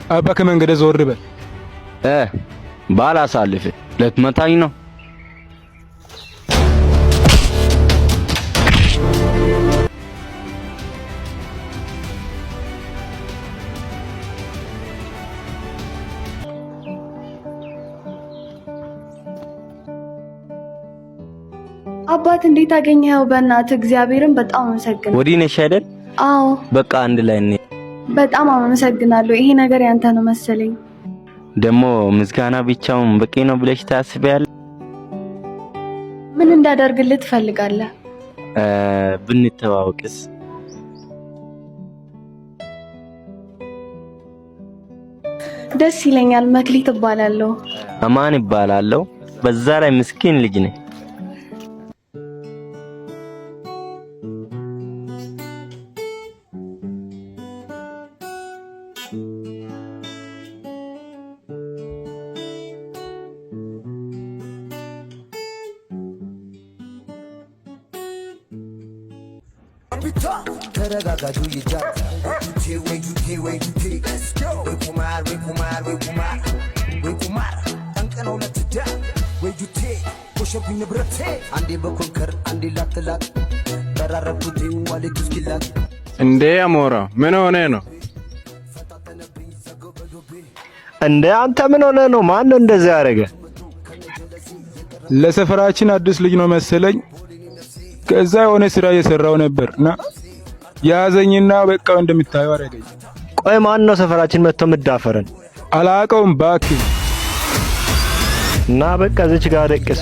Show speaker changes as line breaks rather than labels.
አባ ከመንገድ ዞር በል።
ባላሳልፍ ልትመታኝ ነው?
አባት እንዴት አገኘኸው? በእናትህ እግዚአብሔርን በጣም አመሰግናለሁ።
ወዲህ ነሽ አይደል?
አዎ።
በቃ አንድ ላይ ነኝ።
በጣም አመሰግናለሁ። ይሄ ነገር ያንተ ነው መሰለኝ።
ደግሞ ምስጋና ብቻውን በቂ ነው ብለሽ ታስቢያለሽ?
ምን እንዳደርግልህ ትፈልጋለህ?
ብንተዋወቅስ?
ደስ ይለኛል። መክሊት እባላለሁ።
አማን እባላለሁ። በዛ ላይ ምስኪን ልጅ ነኝ።
ተረጋጋጁ ይጃት ወይ ቁማር ጠንቀነው ለትዳ ወይ ጁቴ ኮሸብኝ ንብረቴ አንዴ በኮንከር አንዴ ላትላት በራረብኩት ዋሌት ውስኪላት።
እንዴ አሞራ ምን ሆነ ነው?
እንዴ አንተ ምን ሆነ ነው? ማን ነው እንደዚህ ያደረገ?
ለሰፈራችን አዲስ ልጅ ነው መሰለኝ። ከዛ የሆነ ስራ እየሰራው ነበርና ያዘኝና በቃ እንደምታየው አረገኝ።
ቆይ ማን ነው ሰፈራችን መጥቶ ምዳፈረን?
አላቀውም እባክህ።
እና በቃ እዚች ጋር ደቅስ።